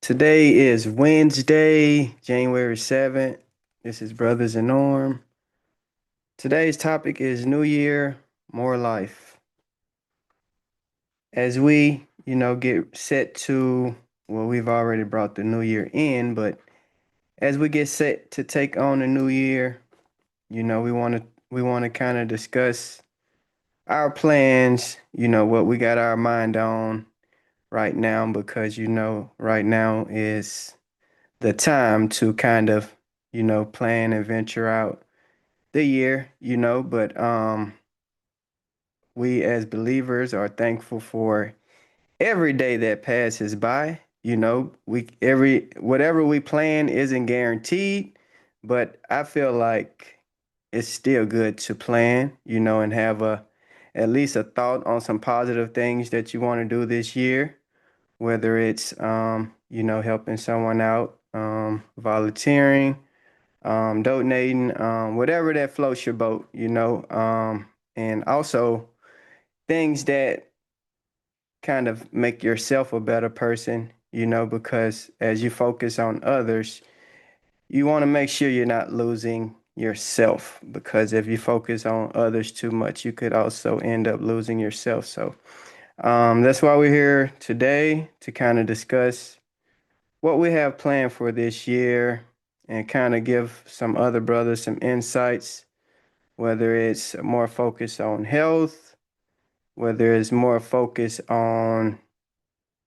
Today is Wednesday, January 7th. This is Brothers in Norm. Today's topic is New Year, More Life. As we, get set to, well, we've already brought the new year in, but as we get set to take on the new year, we want to kind of discuss our plans, what we got our mind on right now because right now is the time to kind of, plan and venture out the year, but we as believers are thankful for every day that passes by. We every whatever we plan isn't guaranteed, but I feel like it's still good to plan, and have a at least a thought on some positive things that you want to do this year, whether it's helping someone out, volunteering, donating, whatever that floats your boat, and also things that kind of make yourself a better person, because as you focus on others, you want to make sure you're not losing yourself, because if you focus on others too much, you could also end up losing yourself. So that's why we're here today to kind of discuss what we have planned for this year and kind of give some other brothers some insights, whether it's more focused on health, whether it's more focused on,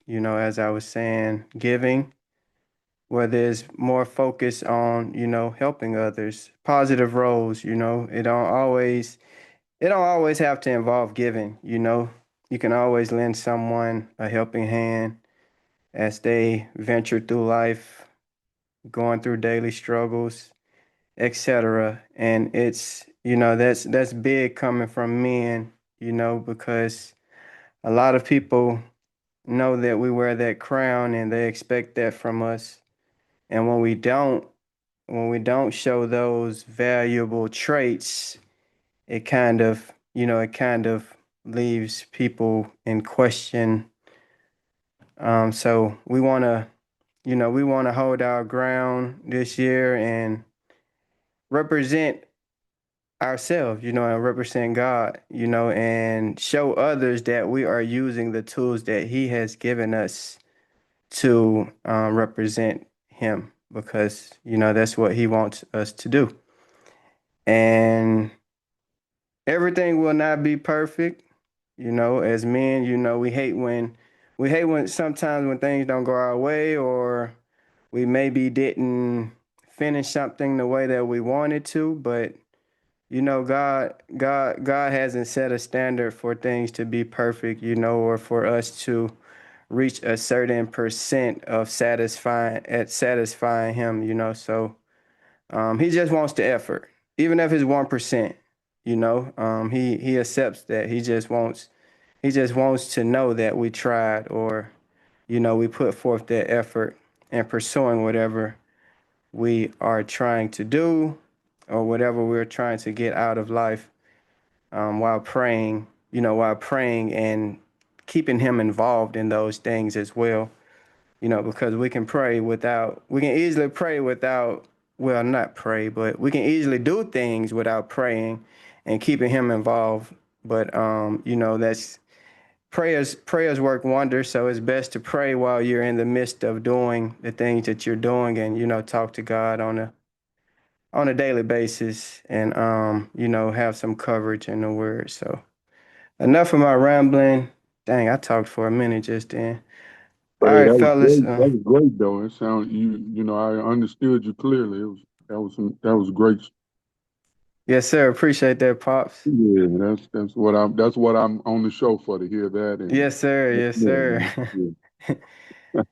as I was saying, giving, whether it's more focused on, helping others, positive roles, it don't always have to involve giving, You can always lend someone a helping hand as they venture through life, going through daily struggles, etc. And it's, that's big coming from men, because a lot of people know that we wear that crown and they expect that from us. And when we don't show those valuable traits, it kind of leaves people in question. So we want to hold our ground this year and represent ourselves, and represent God, and show others that we are using the tools that He has given us to represent Him, because, that's what He wants us to do. And everything will not be perfect, as men, we hate when sometimes when things don't go our way, or we maybe didn't finish something the way that we wanted to, but God hasn't set a standard for things to be perfect, or for us to reach a certain percent of satisfying Him, So He just wants the effort, even if it's 1%. He accepts that. He just wants to know that we tried, or we put forth that effort in pursuing whatever we are trying to do, or whatever we're trying to get out of life, while praying and keeping Him involved in those things as well, because well, not pray, but we can easily do things without praying and keeping Him involved. But, that's prayers work wonders. So it's best to pray while you're in the midst of doing the things that you're doing, and, talk to God on a daily basis, and, have some coverage in the word. So enough of my rambling. Dang, I talked for a minute just then. All Hey, right, that was fellas. great. That was great, though. It sound I understood you clearly. That was great. Yes, sir. Appreciate that, Pops. Yeah, that's what I'm on the show for, to hear that. And Yes, sir. yeah, Yes, sir. man, yeah,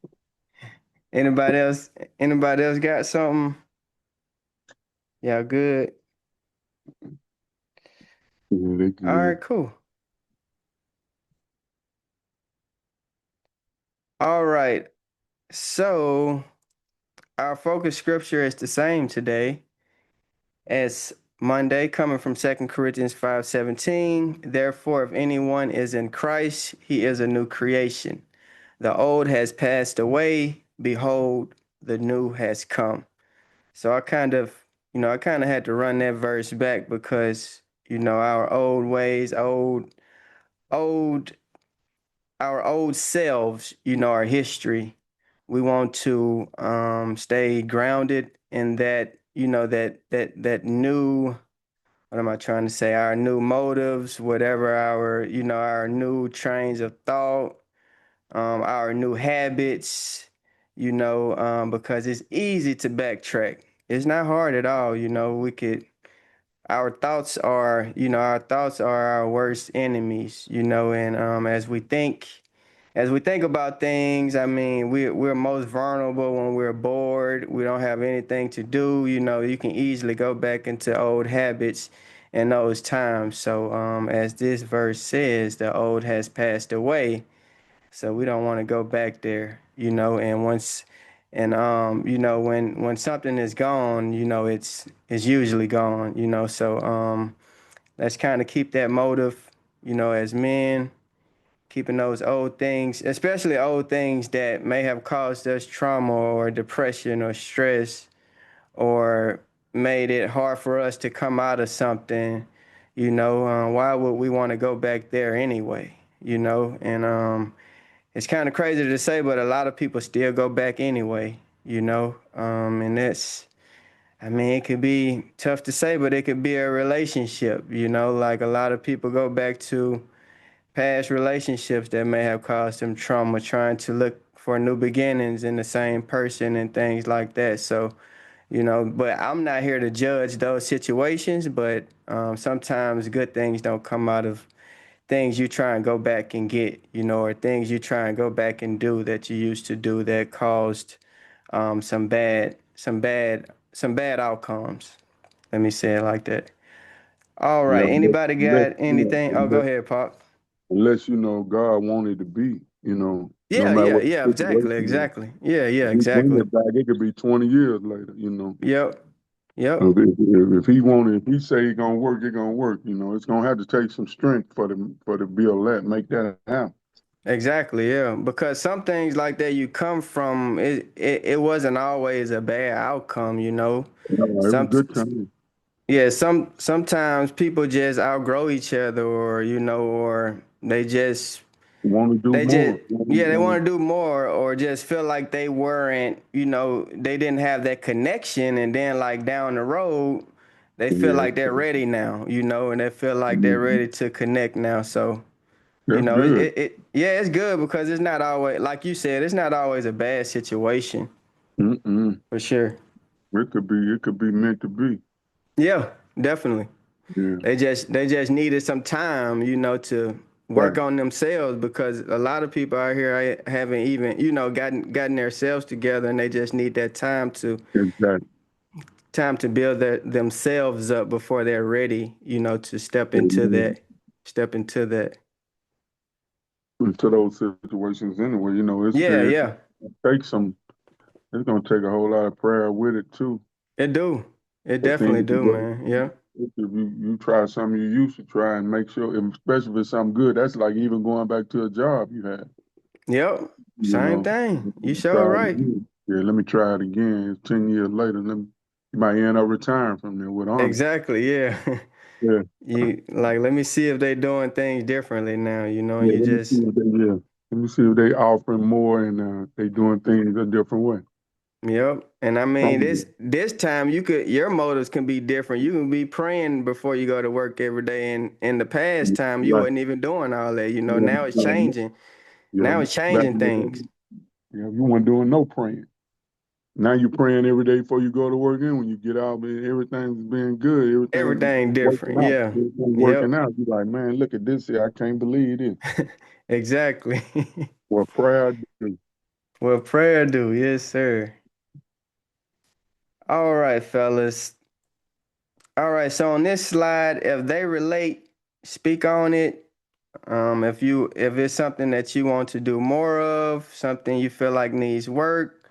Anybody else? Anybody else got something? Yeah, good. yeah, they All good. right, cool. All right. So our focus scripture is the same today as Monday, coming from 2 Corinthians 5:17. Therefore, if anyone is in Christ, he is a new creation. The old has passed away. behold, the new has come. So I kind of had to run that verse back because, our old ways, old, our old selves, our history. We want to stay grounded in that, that new, what am I trying to say? Our new motives, whatever our new trains of thought, our new habits, because it's easy to backtrack. It's not hard at all. Our thoughts are our worst enemies, and as we think about things, I mean, we're most vulnerable when we're bored. We don't have anything to do. You can easily go back into old habits and those times. So, as this verse says, the old has passed away. So we don't want to go back there, and when something is gone, it's usually gone, So let's kind of keep that motive, as men, keeping those old things, especially old things that may have caused us trauma or depression or stress or made it hard for us to come out of something, why would we want to go back there anyway, And it's kind of crazy to say, but a lot of people still go back anyway, And I mean, it could be tough to say, but it could be a relationship, like a lot of people go back to past relationships that may have caused them trauma, trying to look for new beginnings in the same person and things like that. So, but I'm not here to judge those situations, but sometimes good things don't come out of things you try and go back and get, or things you try and go back and do that you used to do that caused some bad outcomes. Let me say it like that. All Yeah, right. Anybody unless, got anything? Oh, go ahead, Pop. unless you know God wanted to be, no Yeah, matter yeah, what yeah. the Exactly, situation is. exactly. Yeah, yeah, If he bring exactly. it back, it could be 20 years later. Yep, yep. If he wanted, if he say it's gonna work, it's gonna work. It's gonna have to take some strength for the bill that make that happen. Exactly, yeah. Because some things like that you come from, it wasn't always a bad outcome, No, it was Some good time. Yeah, sometimes people just outgrow each other, or or Want to do they just more. Want yeah, they to, want to do more, or just feel like they weren't, they didn't have that connection, and then like down the road, they feel yeah, like they're ready now, and they feel like they're mhm. ready to connect now. So, That's good. yeah, it's good because it's not always, like you said, it's not always a bad situation Mm-mm. for sure. It could be meant to be. Yeah, definitely. Yeah, They just needed some time, to work right. on themselves because a lot of people out here haven't even, gotten themselves together, and they just need that Exactly. time to build themselves up before they're ready, to Amen. step into that. Into those situations anyway, Yeah, yeah, it takes some. It's gonna take a whole lot of prayer with it too. it do. It For definitely things to do, go. man. Yeah. If you try something you used to try and make sure, and especially if it's something good, that's like even going back to a job you had. Yep. You Same know, thing. You sure try it right. again. Yeah, let me try it again. It's 10 years later. You might end up retiring from there with honor. Exactly. Yeah. Yeah, You like, let me see if they doing things differently now, and yeah. you Let me see just if they yeah. Let me see if they offering more and they doing things a different way. Yep. And I mean, Probably. this time your motives can be different. You can be praying before you go to work every day, and in the past time you Right. wasn't even doing all that. Yeah, Now it's yeah, changing. yeah. Now it's Back changing in the things. day, yeah, you weren't doing no praying. Now you're praying every day before you go to work, and when you get out, man, everything's been good. Everything's Everything working different. out. Yeah. Everything's working Yep. out. You're like, man, look at this here. I can't believe this. Exactly. What prayer do. Well, prayer do. Yes, sir. All right, fellas. All right. So on this slide, if they relate, speak on it. If it's something that you want to do more of, something you feel like needs work,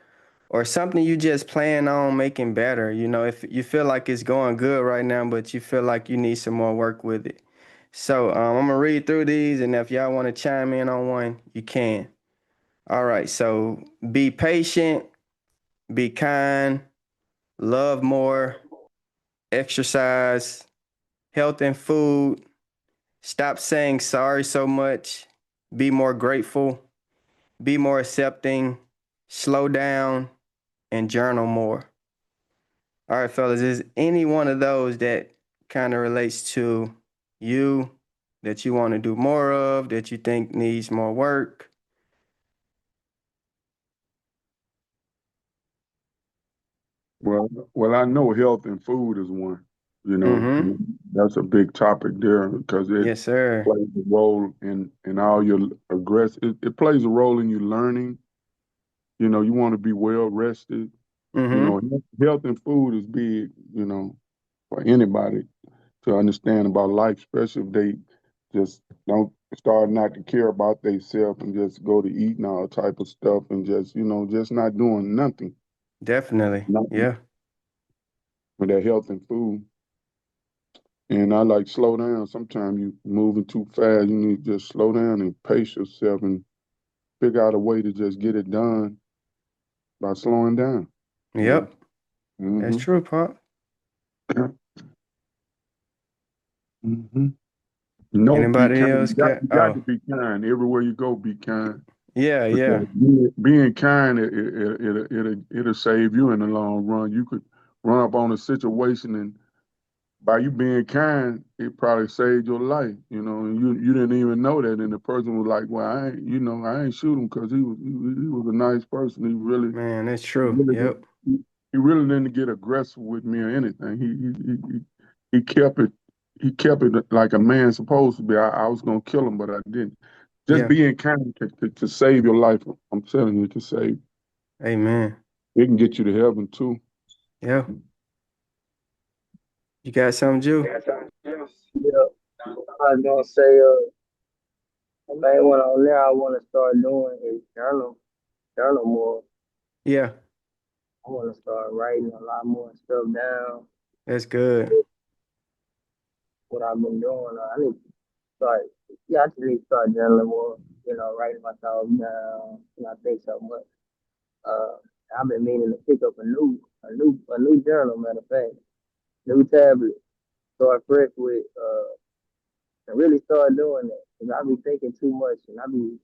or something you just plan on making better, if you feel like it's going good right now, but you feel like you need some more work with it. So I'm gonna read through these, and if y'all want to chime in on one, you can. All right, so be patient, be kind, love more, exercise, health and food, stop saying sorry so much, be more grateful, be more accepting, slow down, and journal more. All right, fellas, is any one of those that kind of relates to you that you want to do more of, that you think needs more work? Well, I know health and food is one. You know, Mm-hmm. that's a big topic there because it Yes, sir. plays a role in all your aggress. It plays a role in you learning. You know, you want to be well rested. You Mm-hmm. know, health and food is big. You know, for anybody to understand about life, especially if they just don't start not to care about themselves and just go to eating all type of stuff and just just not doing nothing, Definitely. nothing Yeah. with their health and food. And I like slow down. Sometimes you moving too fast. You need to just slow down and pace yourself and figure out a way to just get it done by slowing down. Yeah. Yep. That's hmm true, Pop. hmm No, be Anybody kind. else You got? got to Oh, be kind. Everywhere you go, be kind. yeah, yeah. Because being kind, it'll save you in the long run. You could run up on a situation, and by you being kind, it probably saved your life. You know, and you didn't even know that, and the person was like, "Well, I ain't shoot him because he was a nice person. Man, that's He true. really Yep. he, he really didn't get aggressive with me or anything. He kept it." He kept it like a man supposed to be. I was gonna kill him, but I didn't. Just Yeah. being kind to save your life. I'm telling you, it can save. Amen. It can get you to heaven too. Yeah. You got something, Jew? Yeah, I was gonna say, the main one on there I want to start doing is journal more. Yeah. I want to start writing a lot more stuff down. That's good. What I've been doing, I need to start. Yeah, I just need to start journaling more. Writing my thoughts down. I think so much. Uh, I've been meaning to pick up a new journal. Matter of fact, new tablet. Start fresh with, and really start doing that. Cause I be thinking too much, and I be,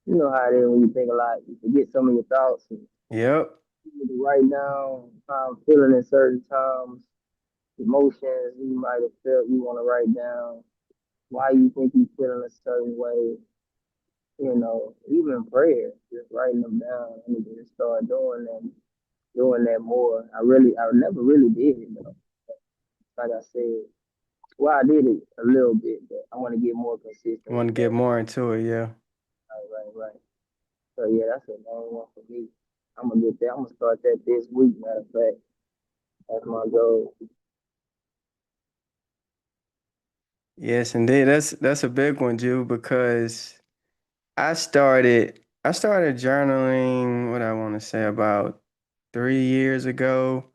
you know how it is when you think a lot, you forget some of your thoughts. And Yep. you need to write down how I'm feeling in certain times, emotions you might have felt. You want to write down why you think you're feeling a certain way. Even prayer, just writing them down. I need to just start doing that more. I never really did it though. Like I said, well, I did it a little bit, but I want to get more consistent Want with to get that. more into it, yeah. Right. So yeah, that's a main one for me. I'm gonna get that. I'm gonna start that this week. Matter of fact, that's my goal. Yes, indeed. That's a big one, Jew, because I started journaling, what I want to say, about 3 years ago.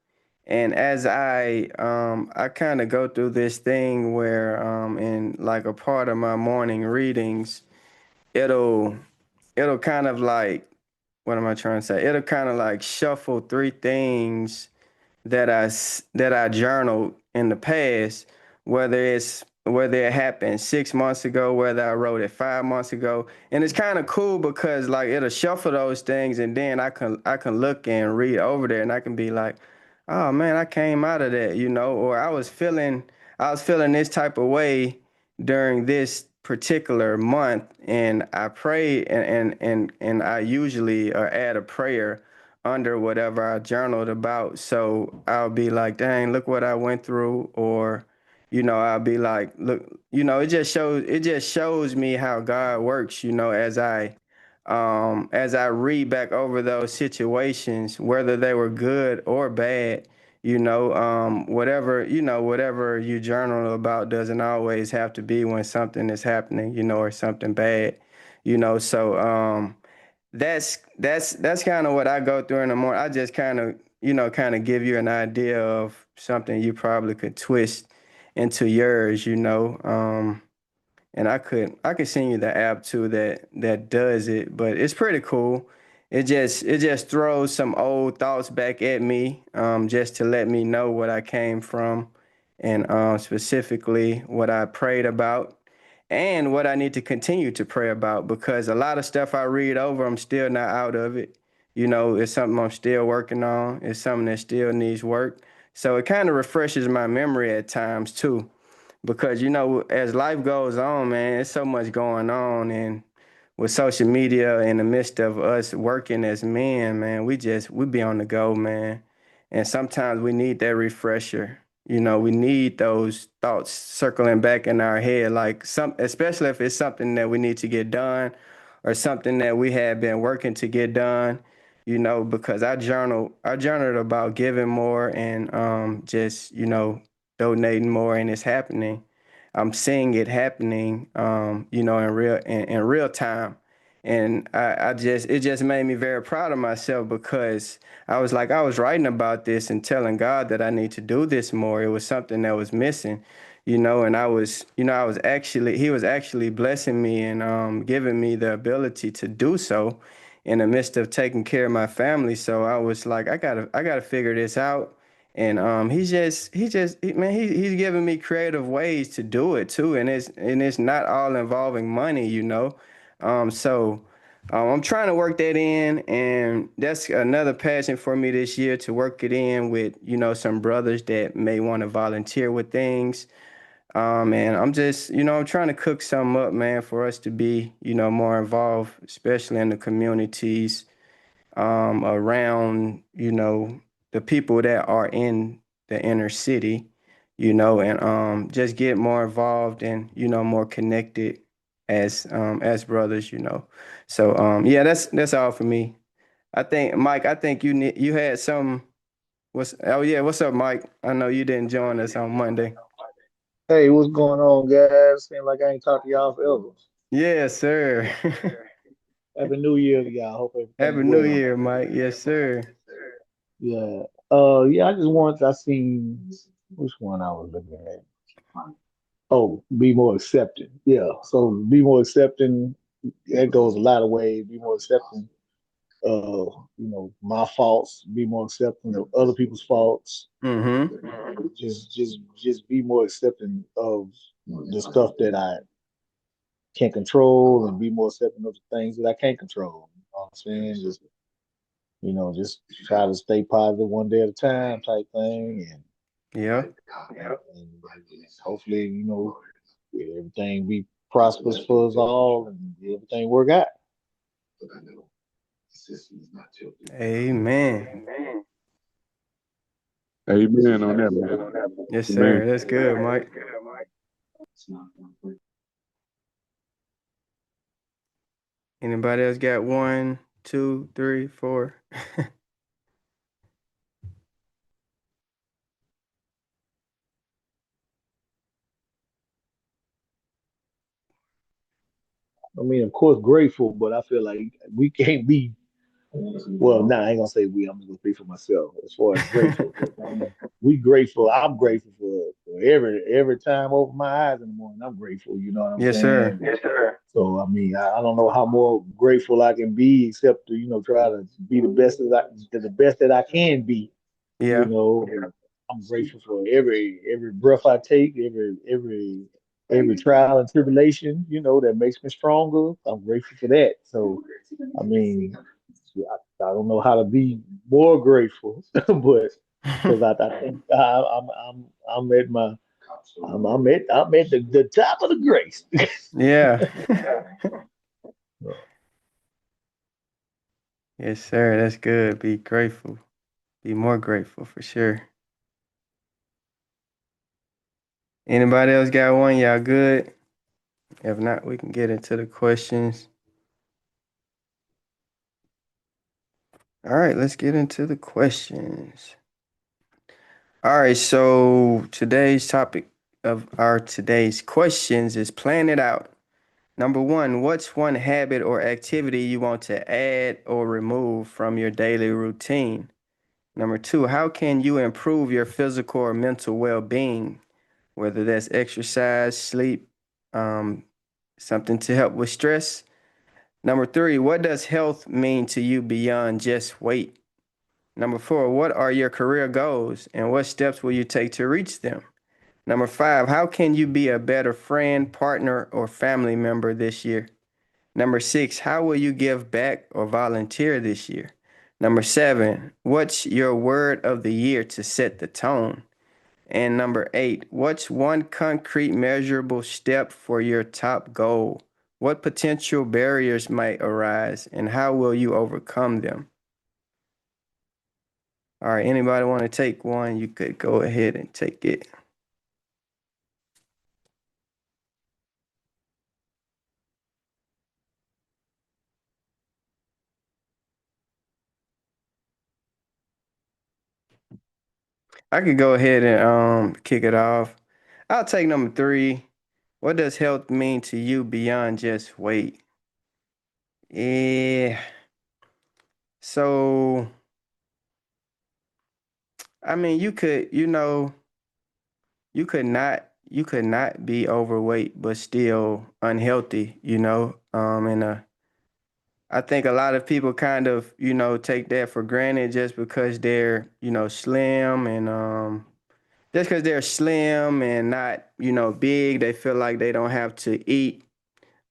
And as I kind of go through this thing where in like a part of my morning readings, it'll it'll kind of like, what am I trying to say? It'll kind of like shuffle three things that I journaled in the past, whether it happened 6 months ago, whether I wrote it 5 months ago, and it's kind of cool because like it'll shuffle those things, and then I can look and read over there, and I can be like, oh man, I came out of that, or I was feeling this type of way during this particular month, and I pray and I usually add a prayer under whatever I journaled about. So I'll be like, dang, look what I went through. Or, I'll be like, look, it just shows me how God works, as I read back over those situations, whether they were good or bad. Whatever you journal about doesn't always have to be when something is happening, or something bad, so that's kind of what I go through in the morning. I just kind of give you an idea of something you probably could twist into yours. and I could send you the app too that does it, but it's pretty cool. It just throws some old thoughts back at me, just to let me know what I came from, and specifically what I prayed about and what I need to continue to pray about, because a lot of stuff I read over, I'm still not out of it. It's something I'm still working on. It's something that still needs work. So it kind of refreshes my memory at times too, because as life goes on, man, there's so much going on, and with social media in the midst of us working as men, man, we be on the go, man. And sometimes we need that refresher. We need those thoughts circling back in our head, like especially if it's something that we need to get done or something that we have been working to get done, because I journaled about giving more and just, donating more, and it's happening. I'm seeing it happening, in real time. And it just made me very proud of myself, because I was writing about this and telling God that I need to do this more. It was something that was missing, and He was actually blessing me and giving me the ability to do so in the midst of taking care of my family. So I was like, I gotta figure this out. And man, he's giving me creative ways to do it too, and it's not all involving money, So I'm trying to work that in, and that's another passion for me this year, to work it in with some brothers that may want to volunteer with things. And I'm just I'm trying to cook something up, man, for us to be more involved, especially in the communities around, the people that are in the inner city, and just get more involved and, more connected as brothers, So yeah, that's all for me. I think, Mike, you had some. Oh yeah, what's up, Mike? I know you didn't join us on Monday. Hey, what's going on, guys? Seems like I ain't talked to y'all forever. Yes, sir. Happy New Year to y'all. Hope everything's Happy New well. Year, Mike. Yes, sir. Yeah. Yeah, I seen which one I was looking at. Oh, be more accepting. Yeah. So be more accepting. That goes a lot of ways. Be more accepting of, my faults. Be more accepting of other people's faults. Mm-hmm. Just be more accepting of the stuff that I can't control and be more accepting of the things that I can't control. You know what I'm saying? Just try to stay positive one day at a time type thing Yeah. and hopefully, everything be prosperous for us all and everything work out. Amen. Amen on that, man. Yes, sir. Amen. That's good, Mike. Anybody else got one, two, three, four? I mean, of course, grateful, but I feel like we can't be. Well, nah, I ain't gonna say we. I'm just gonna speak for myself as far as grateful. We grateful. I'm grateful for every time I open my eyes in the morning. I'm grateful. You know what I'm Yes, sir. saying? So I mean, I don't know how more grateful I can be, except to try to be the best that I can be. You Yeah. know, I'm grateful for every breath I take, every trial and tribulation. That makes me stronger. I'm grateful for that. So I mean, I don't know how to be more grateful, but because I think I'm at my I'm at the top of the grace. Yeah. Yes, sir. That's good. Be grateful. Be more grateful for sure. Anybody else got one? Y'all good? If not, we can get into the questions. All right, let's get into the questions. All right, so today's topic of our today's questions is plan it out. Number one, what's one habit or activity you want to add or remove from your daily routine? Number two, how can you improve your physical or mental well-being, whether that's exercise, sleep, um, something to help with stress. Number three, what does health mean to you beyond just weight? Number four, what are your career goals and what steps will you take to reach them? Number five, how can you be a better friend, partner, or family member this year? Number six, how will you give back or volunteer this year? Number seven, what's your word of the year to set the tone? And number eight, what's one concrete measurable step for your top goal? What potential barriers might arise and how will you overcome them? All right, anybody want to take one? You could go ahead and take it. I could go ahead and kick it off. I'll take number three. What does health mean to you beyond just weight? Yeah. So, I mean, you could not be overweight but still unhealthy, and I think a lot of people kind of, take that for granted just because they're, slim and just because they're slim and not, big, they feel like they don't have to eat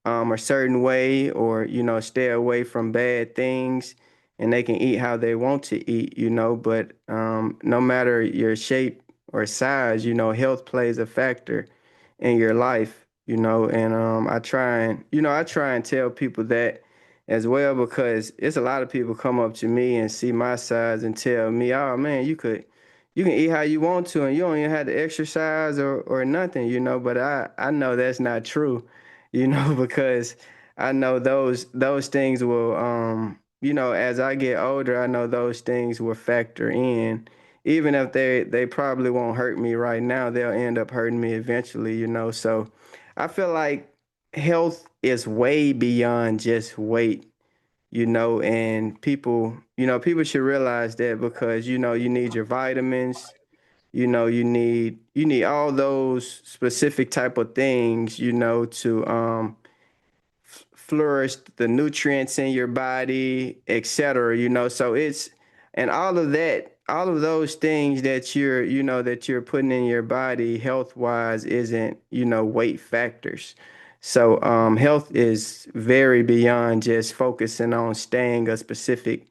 a certain way or stay away from bad things and they can eat how they want to eat, but no matter your shape or size, health plays a factor in your life, and I try and tell people that as well because it's a lot of people come up to me and see my size and tell me, oh man, you can eat how you want to and you don't even have to exercise or nothing, but I know that's not true, because I know those things will as I get older, I know those things will factor in. Even if they probably won't hurt me right now, they'll end up hurting me eventually, So I feel like health is way beyond just weight, and people should realize that because you need your vitamins, you need all those specific type of things, to flourish the nutrients in your body, etc. So it's and all of that, all of those things that you're putting in your body health wise isn't weight factors. So health is very beyond just focusing on staying a specific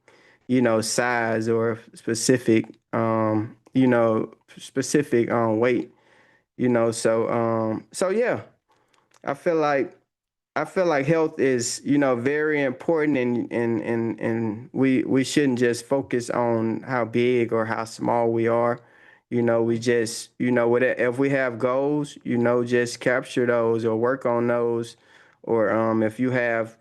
size or specific weight. So yeah, I feel like I feel like health is, very important and we shouldn't just focus on how big or how small we are. We just, if we have goals, just capture those or work on those. Or if you have,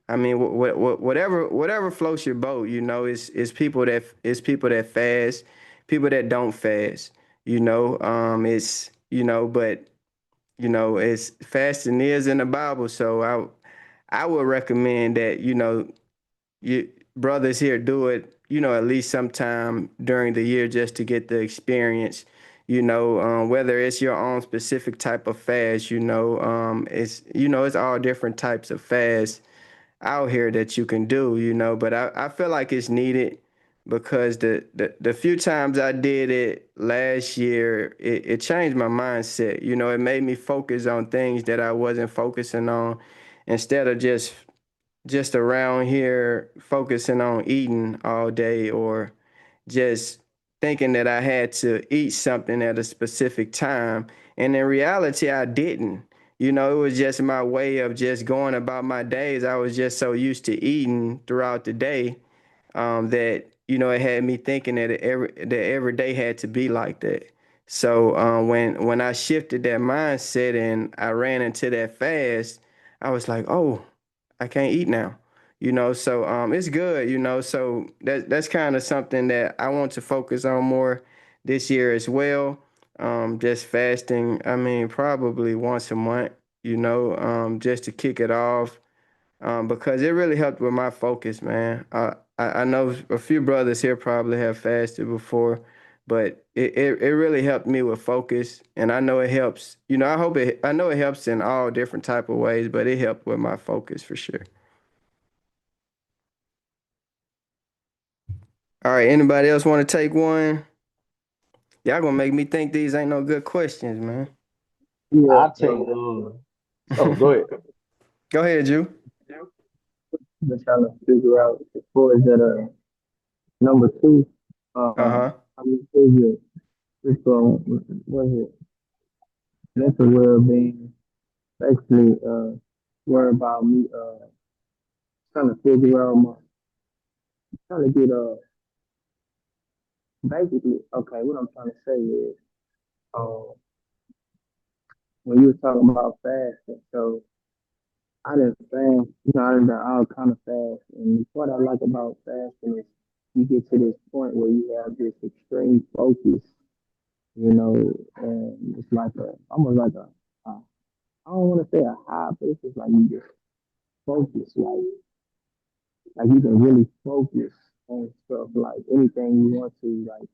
I mean, whatever floats your boat, is people that fast, people that don't fast, it's, but it's fasting is in the Bible. So I would recommend that, you brothers here do it, at least sometime during the year just to get the experience, whether it's your own specific type of fast, it's all different types of fast out here that you can do, but I feel like it's needed because the few times I did it last year, it changed my mindset. It made me focus on things that I wasn't focusing on instead of just around here focusing on eating all day or just thinking that I had to eat something at a specific time. And in reality, I didn't. It was just my way of just going about my days. I was just so used to eating throughout the day that it had me thinking that every day had to be like that. So when I shifted that mindset and I ran into that fast, I was like, oh, I can't eat now. So it's good, so that's kind of something that I want to focus on more this year as well. Just fasting, I mean, probably once a month, just to kick it off, because it really helped with my focus, man. I know a few brothers here probably have fasted before, but it really helped me with focus, and I know it helps. I know it helps in all different type of ways, but it helped with my focus for sure. All right, anybody else want to take one? Y'all gonna make me think these ain't no good questions, man. Yeah, I take oh, go ahead. Go ahead, you. been trying to figure out as far as that number two. Uh-huh. I mean, is it it's what is it? Mental well-being. Basically, worry about me. Trying to figure out my trying to get basically okay. What I'm trying to say is when you were talking about fasting, so I didn't fast. I done all kind of fast, and what I like about fasting is you get to this point where you have this extreme focus, and it's like almost like a I don't want to say a high, but it's just like you just focus, like you can really focus on stuff, like anything you want to, like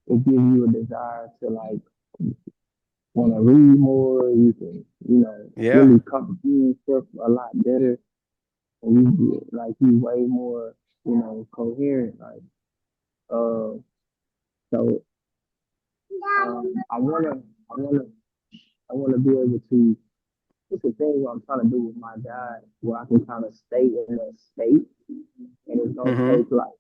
it gives you a desire to like want to read more. You can, Yeah. really comprehend stuff a lot better, and you get like you way more, coherent. Like, uh, so I wanna, I wanna be able to. It's the thing what I'm trying to do with my diet, where I can kind of stay in that state, and it's gonna Mm-hmm. take like.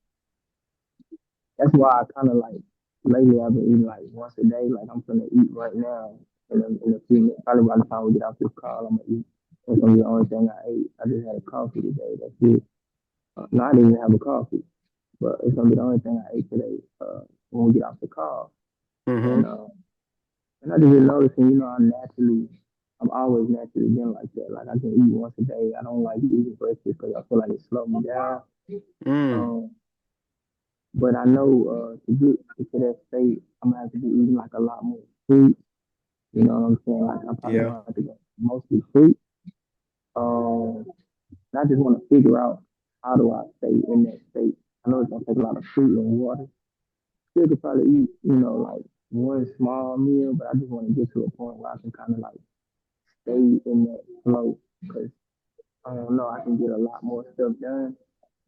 That's why I kind of like lately I've been eating like once a day. Like I'm gonna eat right now, in a few minutes. Probably by the time we get off this call, I'm gonna eat. That's gonna be the only thing I ate. I just had a coffee today. That's it. No, I didn't even have a coffee, but it's gonna be the only thing I ate today. When we get off the call, and Mm-hmm. uh, and I just been noticing, I'm always naturally been like that. Like I can eat once a day. I don't like eating breakfast because I feel like it slows me down. Mm. Um, but I know to get to that state, I'm gonna have to be eating like a lot more fruit. You know what I'm saying? Like I'm probably Yeah. gonna have to go mostly fruit. And I just want to figure out how do I stay in that state. I know it's gonna take a lot of fruit and water. Still could probably eat, like one small meal, but I just want to get to a point where I can kind of like stay in that flow because I don't know, I can get a lot more stuff done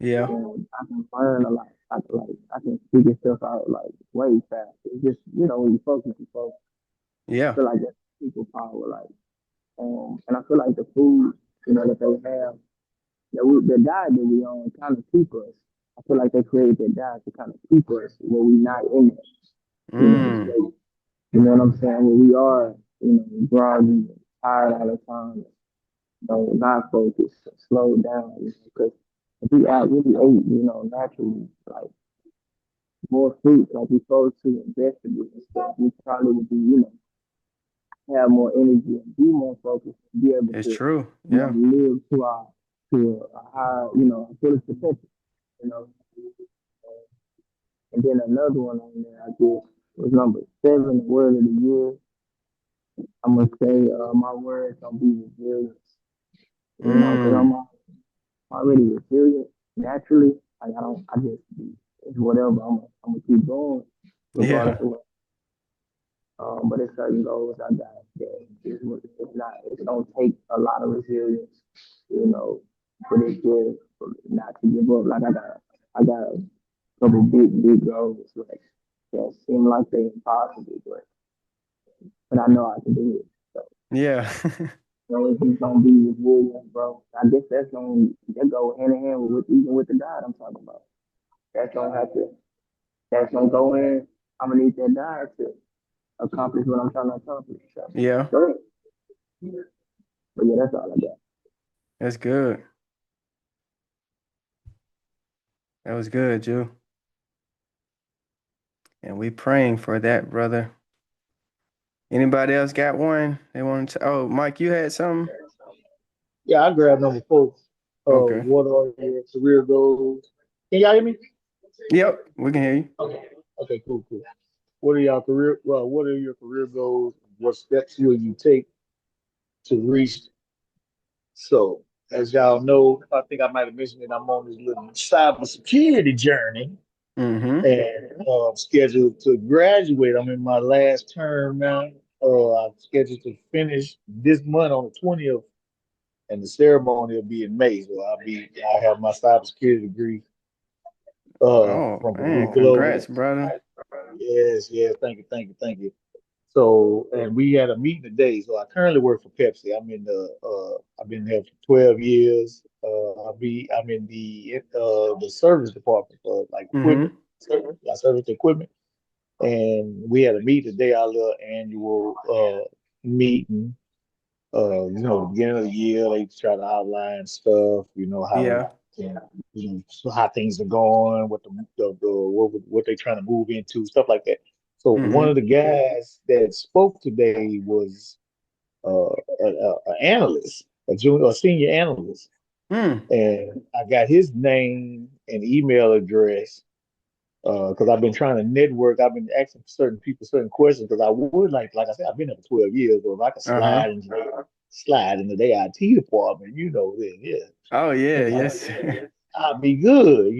Yeah. and I can learn a lot. I can figure stuff out like way faster. It's just when you focus. I Yeah. feel like that's superpower. Like and I feel like the food that they have, the diet that we on kind of keep us. I feel like they created that diet to kind of keep us where we not in it. Mm. State. You know what I'm saying? Where we are, groggy, tired all the time, not focused, slow down, because if we out really ate, naturally, like more fruit, like we supposed to, and vegetables and stuff, we probably would be, have more energy and be more focused and be able It's to, true. Yeah. live to a higher, fullest potential, you know. And then another one on there, I guess, was number seven, the word of the year. I'm gonna say my word's gonna be resilience, because Mm. already resilient naturally. Like I don't, I just it's whatever. I'm gonna keep going regardless Yeah. of what. But it's certain goals I got that it's not. It don't take a lot of resilience, but it's good not to give up. Like I got a couple big goals like that seem like they impossible, but I know I can do it. So Yeah. it's just gonna be resilient, bro. I guess that go hand in hand with even with the diet I'm talking about. That's gonna have to that's gonna go in. I'm gonna need that diet to accomplish what I'm trying to accomplish. So Yeah. go ahead. But yeah, that's all I got. That's good. That was good, Jew. And we praying for that, brother. Anybody else got one? They wanted to. Oh, Mike, you had something? Yeah, I grabbed number four. Okay. What are your career goals? Can y'all hear me? Yep, we can hear you. Okay. Okay, cool. What are your career goals? What steps will you take to reach? So, as y'all know, I think I might have mentioned it. I'm on this little cybersecurity journey. Mm-hmm. and scheduled to graduate. I'm in my last term now. I'm scheduled to finish this month on the 20th, and the ceremony will be in May. So I have my cybersecurity degree Oh from Purdue man, congrats, Global. brother. Yes, yes, thank you, thank you, thank you. So, and we had a meeting today. So I currently work for Pepsi. I've been there for 12 years. I'm in the service department for like equipment, Mm-hmm. I service the equipment. And we had a meeting today, our little annual meeting. The beginning of the year, they try to outline stuff, Yeah. so how things are going, what they're trying to move into, stuff like that. So one of Mm-hmm. the guys that spoke today was an analyst, a senior analyst, Mm. and I got his name and email address because I've been trying to network. I've been asking certain people certain questions because I would like I said, I've been there for 12 years. So if I could Uh-huh. slide into the IT department, then yeah, Oh yeah, then yes, sir. I'd be good.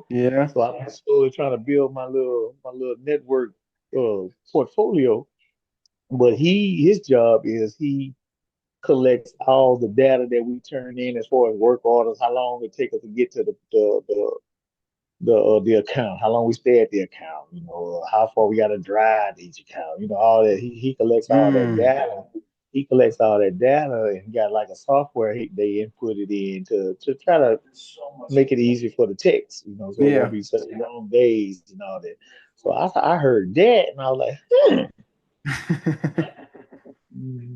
Yeah. So I'm slowly trying to build my little network portfolio. But his job is he collects all the data that we turn in as far as work orders, how long it takes us to get to the account, how long we stay at the account, how far we got to drive to each account, all that. He collects all that Mm. data. He collects all that data and he got like a software they input it in to try to make it easy for the techs, so it won't Yeah. be such long days and all that. So I heard that and I was like,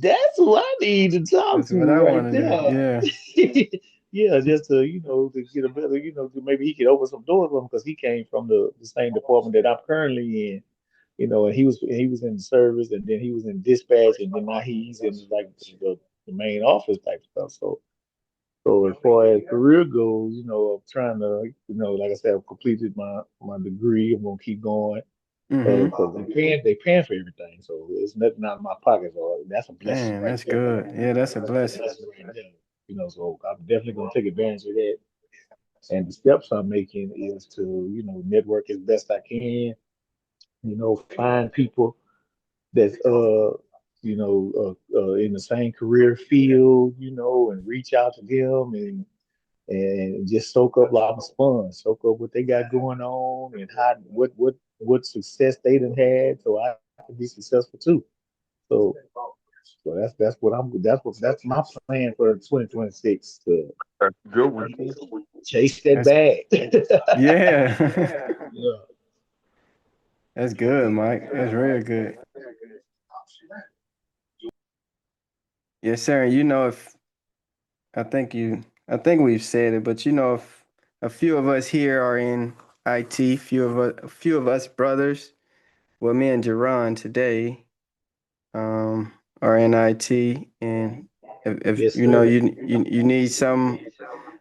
that's who I need to talk That's to what I right want to do. there. Yeah. Yeah, just to get a better, maybe he could open some doors for him because he came from the same department that I'm currently in, and he was in service and then he was in dispatch and then now he's in like the main office type stuff. So as far as career goes, I'm trying to, like I said, I've completed my degree. I'm gonna keep going Mm-hmm. because they paying for everything, so it's nothing out of my pocket. So that's a blessing Man, right that's there. good. Yeah, that's a That's a blessing. blessing right there. So I'm definitely gonna take advantage of that. And the steps I'm making is to, network as best I can. Find people that's in the same career field, and reach out to them and just soak up like a sponge, soak up what they got going on and how what success they done had, so I can be successful too. So that's my plan for 2026 to That's a good one. chase that That's bag. yeah. Yeah. That's good, Mike. That's real good. Yes, sir. And if I think I think we've said it, but if a few of us here are in IT, a few of us brothers, well, me and Jeron today, are in IT, and if Yes, sir. you need some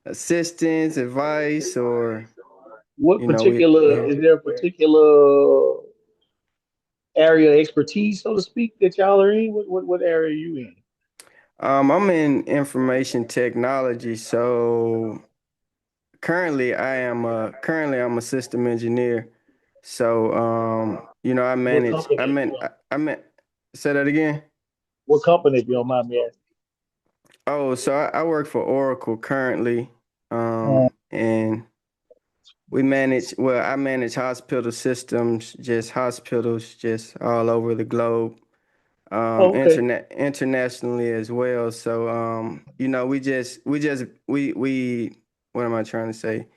assistance, advice, or What we particular here. is there a particular area of expertise, so to speak, that y'all are in? What area are you in? I'm in information technology, so currently I'm a system engineer. So What company? I meant say that again. What company, if you don't mind me asking? Oh, so I work for Oracle currently. Uh, And I manage hospital systems, just hospitals just all over the globe. okay. Internationally as well. So we what am I trying to say?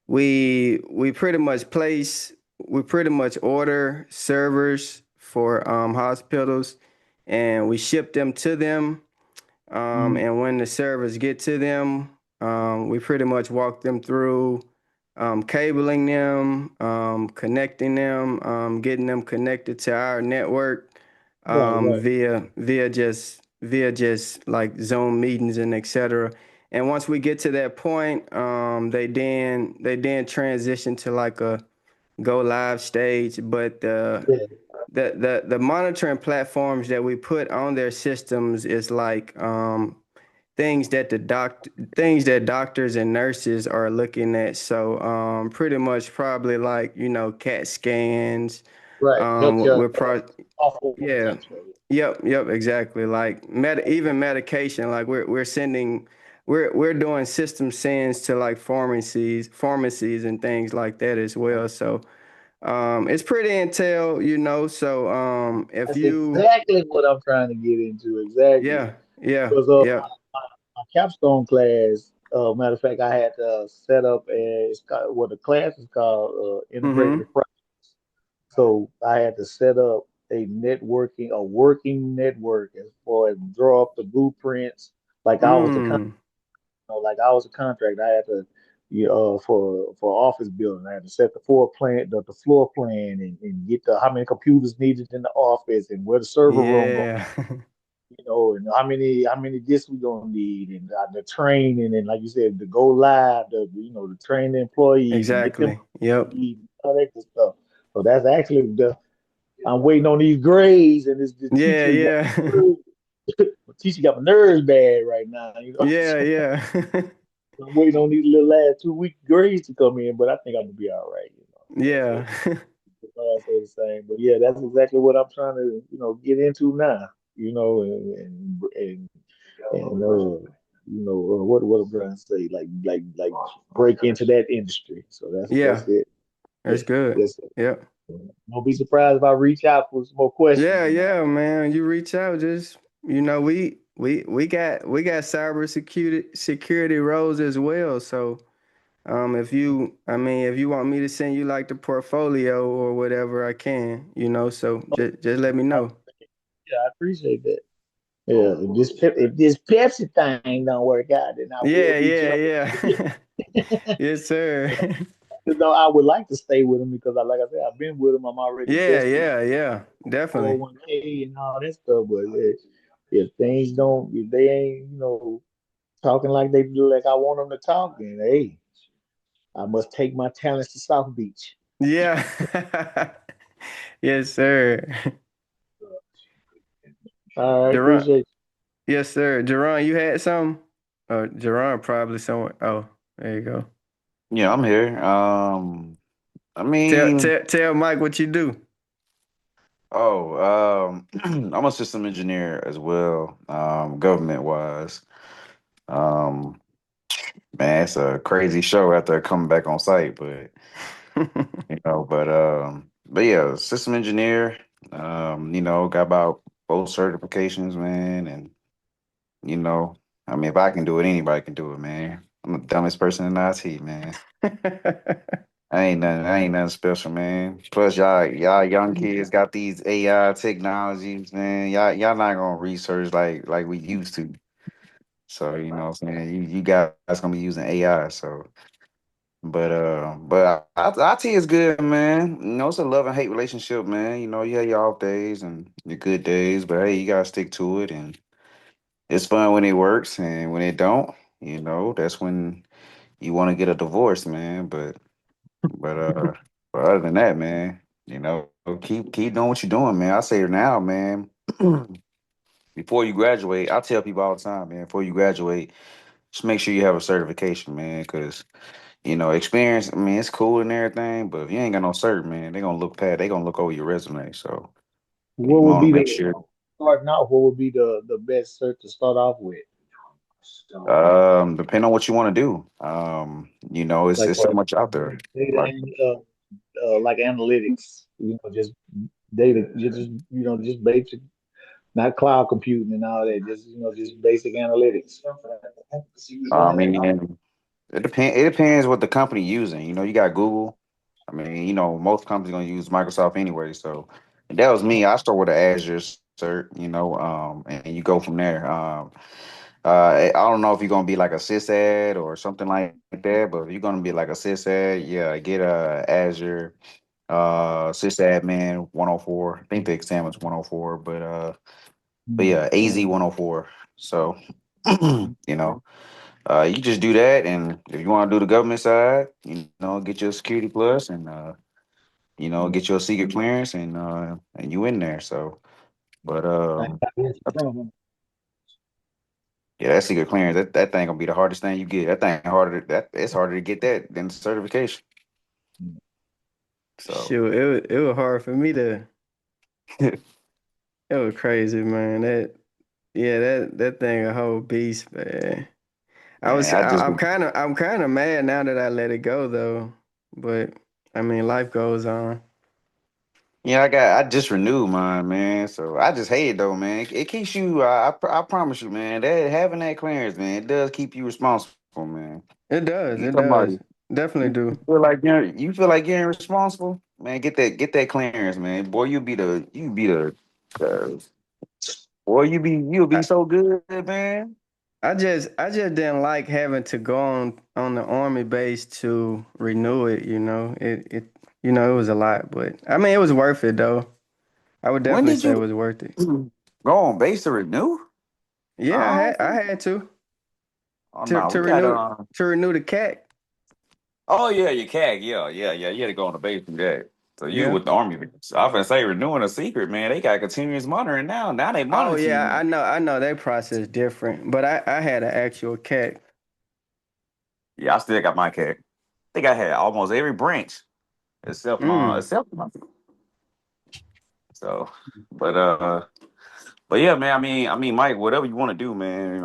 We pretty much we pretty much order servers for hospitals, and we ship them to them. Mm, And when the servers get to them, we pretty much walk them through cabling them, connecting them, getting them connected to our network, right, right. via just like Zoom meetings and etc. And once we get to that point, they then transition to like a go live stage. But Yeah. the monitoring platforms that we put on their systems is like things that things that doctors and nurses are looking at. So pretty much probably like, CAT scans. Right. Healthcare We're pro software Yeah. type stuff. Yep, exactly. Like even medication, like we're sending we're doing system sends to like pharmacies and things like that as well. So it's pretty intel, so if That's you exactly what I'm trying to get into. Exactly. yeah, yeah, Because yeah. my capstone class, matter of fact, I had to set up what the class is called integrated Mm-hmm. refraction. So I had to set up a working network as far as draw up the blueprints. Like I was the Mm. like I was a contractor. I had to, for office building, I had to set the floor plan, and get the how many computers needed in the office, and where the server room going, Yeah. and how many disks we gonna need, and the training, and like you said, the go live, the train the employees and get them Exactly. Yep. all that good stuff. So that's actually the I'm waiting on these grades, and this the Yeah, teacher got yeah. the teacher got my nerves bad right now. Yeah, yeah. I'm waiting on these little last 2 week grades to come in, but I think I'm gonna be all right. Yeah. I say the same, but yeah, that's exactly what I'm trying to, get into now. What I'm trying to say, like break into that industry. So that's Yeah. it. That's Yeah, good. that's it. Yep. Don't be surprised if I reach out for some more questions Yeah, and yeah, man. You reach out, just we got security roles as well. So if you want me to send you like the portfolio or whatever, I can, so just let me know. yeah, I appreciate that. Yeah, if this Pepsi thing don't work out, then I will Yeah, reach yeah, out. yeah. Yes, sir. No, I would like to stay with them because, like I said, I've been with them. I'm already Yeah, invested yeah, yeah. Definitely. 401k and all that stuff. But if things don't, if they ain't, talking like they do, like I want them to talk, then hey, I must take my talents to South Beach. Yeah. Yes, sir. All right, Jeron, appreciate yes, sir. Jeron, you had some? Jeron probably somewhere. Oh, there you go. Yeah, I'm here. I Tell mean, tell tell Mike what you do. I'm a system engineer as well, government wise. Um, man, it's a crazy show after coming back on site, but but yeah, system engineer. Got about both certifications, man, and you know, I mean, if I can do it, anybody can do it, man. I'm the dumbest person in IT, man. I ain't nothing special, man. Plus, y'all young kids got these AI technologies, man. Y'all not gonna research like we used to. So what I'm saying, you guys gonna be using AI. So, but IT is good, man. It's a love and hate relationship, man. You have your off days and your good days, but hey, you gotta stick to it, and it's fun when it works, and when it don't, that's when you want to get a divorce, man. But but other than that, man, keep doing what you're doing, man. I say it now, man. Before you graduate, I tell people all the time, man. Before you graduate, just make sure you have a certification, man. Because experience. I mean, it's cool and everything, but if you ain't got no cert, man, they gonna look over your resume. So what you would want to be make the sure. starting out. What would be the best cert to start off with? Depend on what you want to do. Like It's so for much out there. data Like, and like analytics, just data, just basic, not cloud computing and all that, just basic analytics. I mean, it depends what the company using. You got Google. I mean, most companies gonna use Microsoft anyway. So if that was me. I start with an Azure cert, and you go from there. I don't know if you're gonna be like a sysad or something like that, but if you're gonna be like a sysad, yeah, get a Azure sysadmin 104. I think the exam is 104, but Hmm. yeah, AZ 104. So you know. You just do that, and if you want to do the government side, get your security plus, and get your secret clearance, and you in there. So, but I got this from 'em. Yeah, that secret clearance, that thing gonna be the hardest thing you get. That thing harder that it's harder to get that than the certification. So Shoot, it was hard for me to. It was crazy, man. That thing a whole beast, man. man, I just I'm kind of mad now that I let it go though. But I mean, life goes on. yeah, I just renewed mine, man. So I just hate it though, man. It keeps you. I promise you, man. That having that clearance, man, it does keep you responsible, man. It does. You It somebody, does. Definitely you do. you feel like you're responsible, man. Get that clearance, man. Boy, uh, boy, you'll be I, so good, man. I just didn't like having to go on the army base to renew it, it was a lot, but I mean it was worth it though. I would When definitely did say it you was worth it. go on base to renew? Yeah, Oh, I had to oh to no, to we got renew to renew the cat. Oh yeah, your CAG, yeah. You had to go on the base and that. So you Yeah. with the army. So I was gonna say renewing a secret, man. They got continuous monitoring now. Now they Oh monitor yeah, you. I know that process different, but I had an actual cat. Yeah, I still got my CAG. I think I had almost every branch Mm. except my. So, but but yeah, man. I mean, Mike, whatever you want to do, man.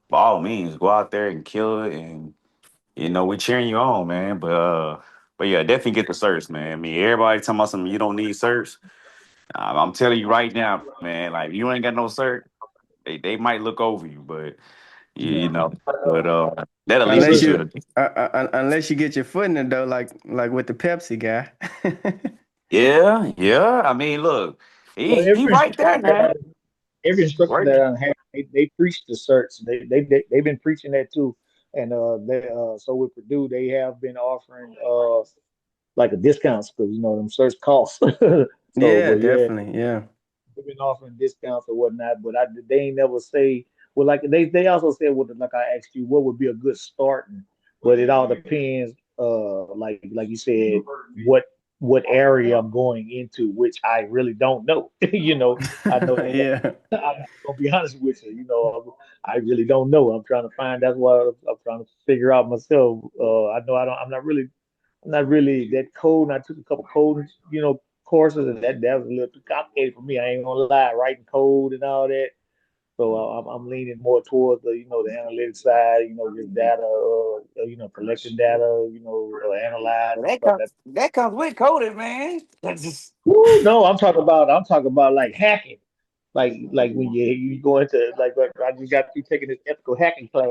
By all means, go out there and kill it, and we're cheering you on, man. But yeah, definitely get the certs, man. I mean, everybody talking about something you don't need certs. I'm telling you right now, man. Like you ain't got no cert, they might look over you, but you, Yeah. you know, but that at Yeah, least Unless get but you. you unless you get your foot in it though, like with the Pepsi guy. Yeah. I mean, look, well, he right there now. every instructor Right. that I have, they preach the certs. They've been preaching that too. And so with Purdue, they have been offering like a discounts because them certs cost. So, Yeah, but yeah, definitely. Yeah. they've been offering discounts or whatnot, but they ain't never say. Well, like they also said, well, like I asked you, what would be a good starting? But it all depends. Like you said, what what area I'm going into, which I really don't know. I know that. Yeah. I'm gonna be honest with you. I really don't know. I'm trying to find. That's why I'm trying to figure out myself. I know I don't. I'm not really that code. And I took a couple code, courses, and that was a little too complicated for me. I ain't gonna lie, writing code and all that. So I'm leaning more towards the analytics side. Just data, collecting data, Well, analyzing that stuff. comes that comes with coding, man. That's just. Woo, no, I'm talking about like hacking. Like when you go into like I just got through taking this ethical hacking class,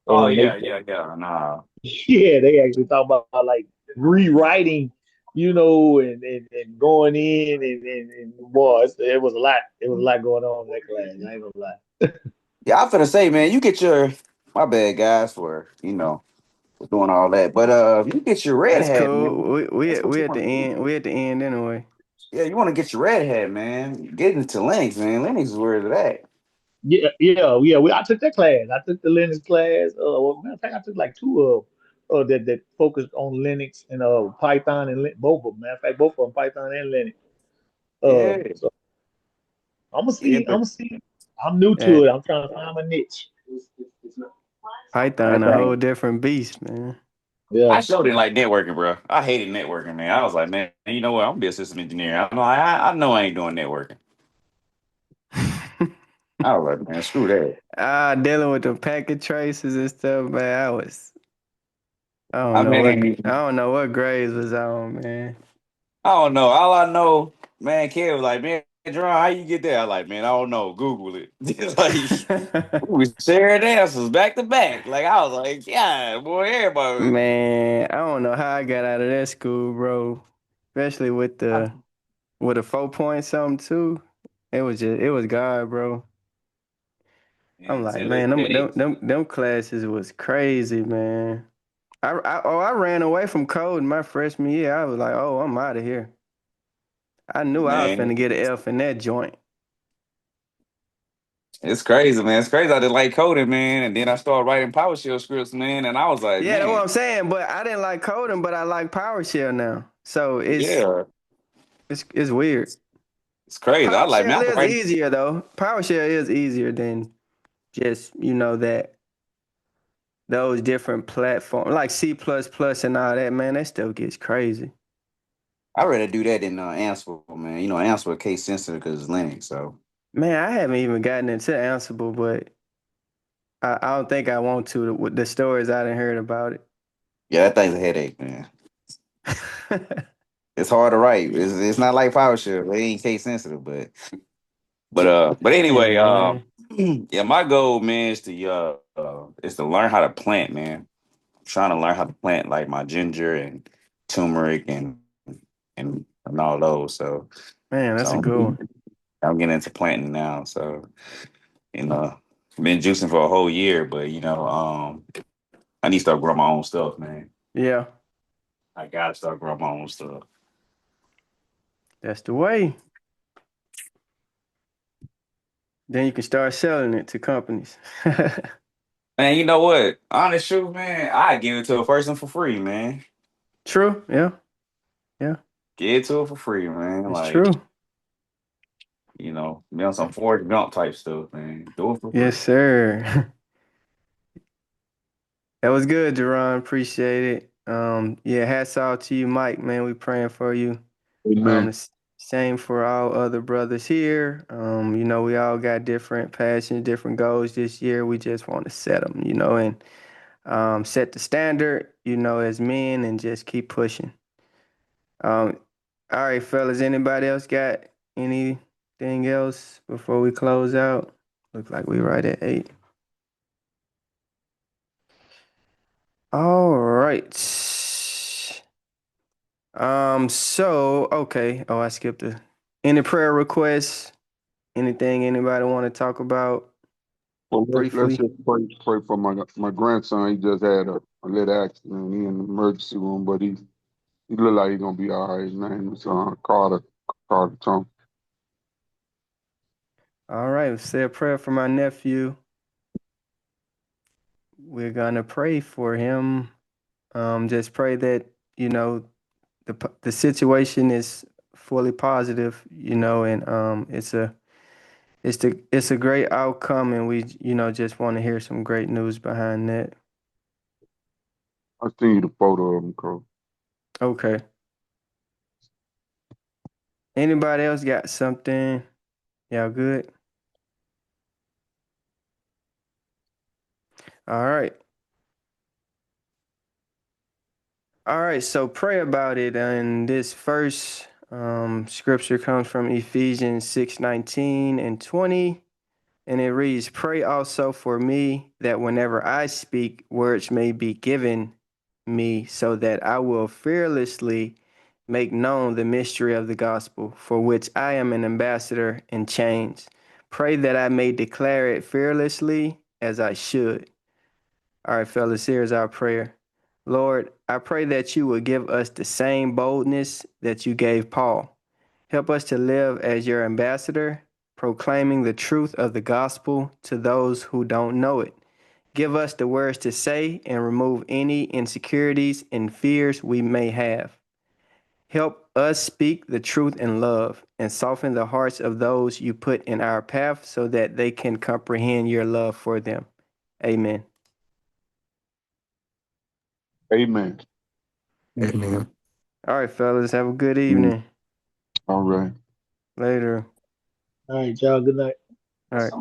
Oh and yeah, they yeah. Nah. yeah, they actually talk about like rewriting, and going in and boy, it was a lot. It was a lot going on in that class. I ain't gonna lie. Yeah, I'm finna say, man, you get your my bad, guys, for doing all that. But you get your red That's hat, man. cool. We we That's at- what we you at the want to do. end. We at the end anyway. Yeah, you want to get your red hat, man. Get into Linux, man. Linux is where it's at. Yeah. I took that class. I took the Linux class. Well, matter of fact, I took like two of that focused on Linux and Python and both of them. Matter of fact, both of them Python and Linux. Yeah, So I'm gonna yeah, see. I'm but gonna see. I'm new Yeah, to it. I'm trying to find my niche. that Python a whole thing. different beast, man. I Yeah. sure didn't like networking, bro. I hated networking, man. I was like, man, you know what? I'm gonna be a system engineer. I know I ain't doing networking. I was like, man, screw that. Dealing with the packet traces and stuff, man. I mean, I don't know what grades was on, man. I don't know. All I know, man, Kev was like, man, Jeron, how you get there? I like, man, I don't know. Google it. It's like we shared answers back to back. Like I was like, yeah, boy, everybody. Man, I don't know how I got out of that school, bro. Especially with a 4 point something too. It was God, bro. I'm And like, tell man, it that them classes was crazy, man. I ran away from code in my freshman year. I was like, oh, I'm out of here. I knew I was man, finna get an F in that joint. it's crazy, man. It's crazy. I didn't like coding, man, and then I started writing PowerShell scripts, man, and I was like, Yeah, that's what man, I'm saying. But I didn't like coding, but I like PowerShell now. So yeah, it's weird. it's crazy. I like, man, PowerShell I can is write. easier though. PowerShell is easier than just, that those different platforms like C++ and all that, man, that stuff gets crazy. I'd rather do that than Ansible, man. Ansible case sensitive because it's Linux. So Man, I haven't even gotten into Ansible, but I don't think I want to with the stories I done heard about yeah, that thing's a headache, man. it. It's hard to write. It's not like PowerShell. It ain't case sensitive, but Yeah, anyway, man. yeah, my goal, man, is to learn how to plant, man. I'm trying to learn how to plant like my ginger and turmeric and all those. Man, So that's a good one. I'm getting into planting now. So been juicing for a whole year, but I need to start growing my own stuff, man. Yeah, I gotta start growing my own stuff. that's the way. Then you can start selling it to companies. Man, you know what? Honest truth, man, I give it to a person for free, man. True. Yeah. Yeah. Give it to it for free, man. It's Like, true. be on some Forrest Gump type stuff, man. Do it for Yes, free. sir. That was good, Jeron. Appreciate it. Yeah, hats off to you, Mike, man. We praying for you. Amen. The same for all other brothers here. We all got different passions, different goals this year. We just want to set them, and set the standard, as men and just keep pushing. Um, all right, fellas, anybody else got anything else before we close out? Look like we right at 8. All right. Okay. Oh, I skipped any prayer requests? Anything anybody want to talk about Well, let's briefly? just pray for my grandson. He just had a little accident. He in the emergency room, but he look like he's gonna be all right. His name is Carter Thompson. All right, say a prayer for my nephew. We're gonna pray for him. Just pray that, the situation is fully positive, and it's a great outcome, and we, just want to hear some great news behind that. I seen you the photo of him, Cole. Okay. Anybody else got something? Y'all good? All right. All right, so pray about it. And this first scripture comes from Ephesians 6:19 and 20. And it reads, pray also for me that whenever I speak, words may be given me so that I will fearlessly make known the mystery of the gospel, for which I am an ambassador in chains. Pray that I may declare it fearlessly as I should. All right, fellas, here's our prayer. Lord, I pray that you will give us the same boldness that you gave Paul. Help us to live as your ambassador, proclaiming the truth of the gospel to those who don't know it. Give us the words to say and remove any insecurities and fears we may have. Help us speak the truth in love and soften the hearts of those you put in our path so that they can comprehend your love for them. Amen. Amen. Amen. All right, fellas, have a good Mm. evening. All right. Later. All right, y'all. Good night. All right.